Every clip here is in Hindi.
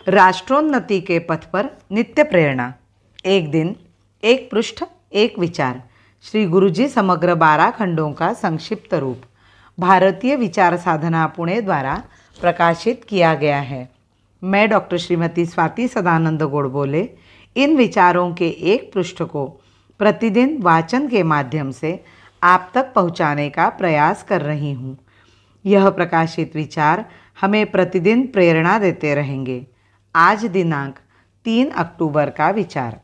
राष्ट्रोन्नति के पथ पर नित्य प्रेरणा। एक दिन, एक पृष्ठ, एक विचार। श्री गुरुजी समग्र 12 खंडों का संक्षिप्त रूप भारतीय विचार साधना पुणे द्वारा प्रकाशित किया गया है। मैं डॉक्टर श्रीमती स्वाति सदानंद गोडबोले इन विचारों के एक पृष्ठ को प्रतिदिन वाचन के माध्यम से आप तक पहुंचाने का प्रयास कर रही हूं। यह प्रकाशित विचार हमें प्रतिदिन प्रेरणा देते रहेंगे। आज दिनांक 3 अक्टूबर का विचार।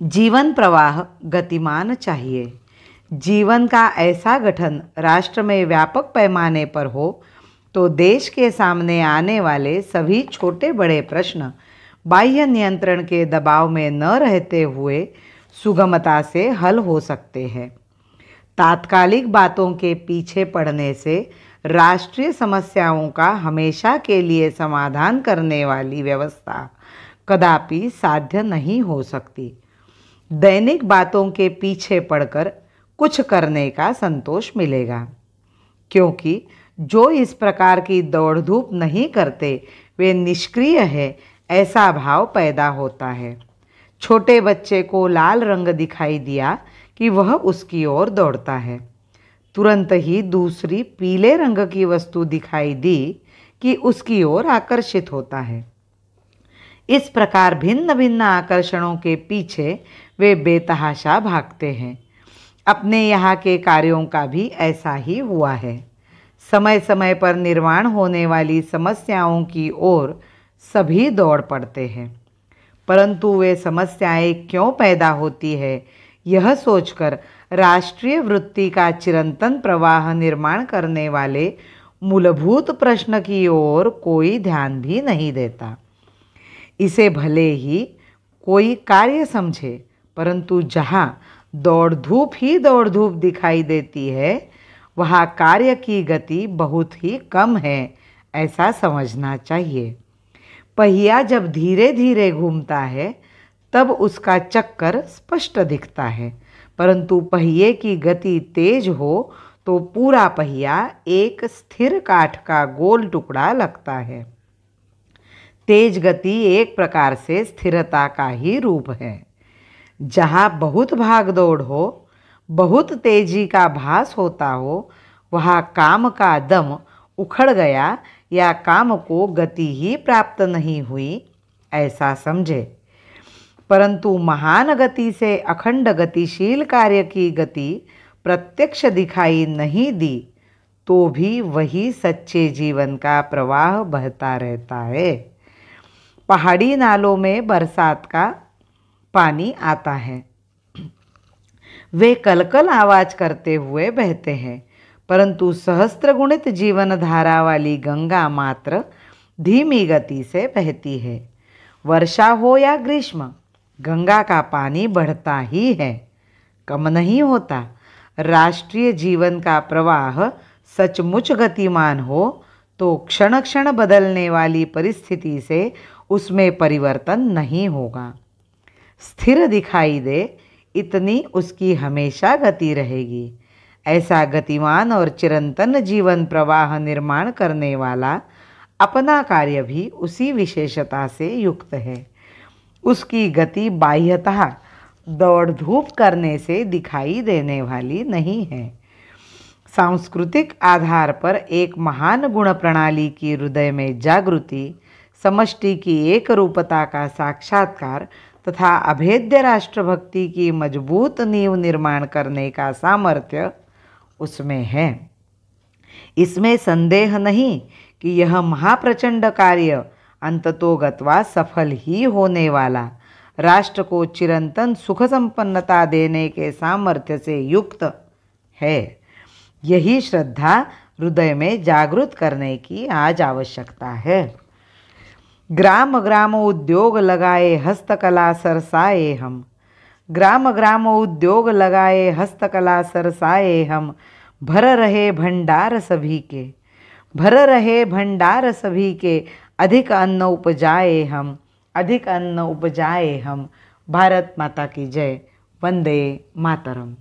जीवन प्रवाह गतिमान चाहिए। जीवन का ऐसा गठन राष्ट्र में व्यापक पैमाने पर हो तो देश के सामने आने वाले सभी छोटे बड़े प्रश्न बाह्य नियंत्रण के दबाव में न रहते हुए सुगमता से हल हो सकते हैं। तात्कालिक बातों के पीछे पड़ने से राष्ट्रीय समस्याओं का हमेशा के लिए समाधान करने वाली व्यवस्था कदापि साध्य नहीं हो सकती। दैनिक बातों के पीछे पड़कर कुछ करने का संतोष मिलेगा, क्योंकि जो इस प्रकार की दौड़ धूप नहीं करते वे निष्क्रिय है, ऐसा भाव पैदा होता है। छोटे बच्चे को लाल रंग दिखाई दिया कि वह उसकी ओर दौड़ता है। तुरंत ही दूसरी पीले रंग की वस्तु दिखाई दी कि उसकी ओर आकर्षित होता है। इस प्रकार भिन्न भिन्न आकर्षणों के पीछे वे बेतहाशा भागते हैं। अपने यहाँ के कार्यों का भी ऐसा ही हुआ है। समय समय पर निर्माण होने वाली समस्याओं की ओर सभी दौड़ पड़ते हैं, परंतु वे समस्याएं क्यों पैदा होती है, यह सोचकर राष्ट्रीय वृत्ति का चिरंतन प्रवाह निर्माण करने वाले मूलभूत प्रश्न की ओर कोई ध्यान भी नहीं देता। इसे भले ही कोई कार्य समझे, परंतु जहाँ दौड़ धूप ही दौड़ धूप दिखाई देती है, वहाँ कार्य की गति बहुत ही कम है, ऐसा समझना चाहिए। पहिया जब धीरे धीरे घूमता है तब उसका चक्कर स्पष्ट दिखता है, परंतु पहिए की गति तेज हो तो पूरा पहिया एक स्थिर काठ का गोल टुकड़ा लगता है। तेज गति एक प्रकार से स्थिरता का ही रूप है। जहाँ बहुत भागदौड़ हो, बहुत तेजी का भास होता हो, वहाँ काम का दम उखड़ गया या काम को गति ही प्राप्त नहीं हुई, ऐसा समझे। परंतु महान गति से अखंड गतिशील कार्य की गति प्रत्यक्ष दिखाई नहीं दी तो भी वही सच्चे जीवन का प्रवाह बहता रहता है। पहाड़ी नालों में बरसात का पानी आता है, वे कलकल आवाज करते हुए बहते हैं, परंतु सहस्त्र गुणित जीवन धारा वाली गंगा मात्र धीमी गति से बहती है। वर्षा हो या ग्रीष्म, गंगा का पानी बढ़ता ही है, कम नहीं होता। राष्ट्रीय जीवन का प्रवाह सचमुच गतिमान हो तो क्षण क्षण बदलने वाली परिस्थिति से उसमें परिवर्तन नहीं होगा। स्थिर दिखाई दे इतनी उसकी हमेशा गति रहेगी। ऐसा गतिमान और चिरंतन जीवन प्रवाह निर्माण करने वाला अपना कार्य भी उसी विशेषता से युक्त है। उसकी गति बाह्यतः दौड़ धूप करने से दिखाई देने वाली नहीं है। सांस्कृतिक आधार पर एक महान गुण प्रणाली की हृदय में जागृति, समष्टि की एक रूपता का साक्षात्कार तथा अभेद्य राष्ट्रभक्ति की मजबूत नींव निर्माण करने का सामर्थ्य उसमें है। इसमें संदेह नहीं कि यह महाप्रचंड कार्य अंततोगत्वा सफल ही होने वाला, राष्ट्र को चिरंतन सुख संपन्नता देने के सामर्थ्य से युक्त है। यही श्रद्धा हृदय में जागृत करने की आज आवश्यकता है। ग्राम ग्राम उद्योग लगाए हस्तकला सरसाए हम, ग्राम ग्राम उद्योग लगाए हस्तकला सरसाए हम, भर रहे भंडार सभी के, भर रहे भंडार सभी के, अधिक अन्न उपजाए हम, अधिक अन्न उपजाए हम। भारत माता की जय। वंदे मातरम।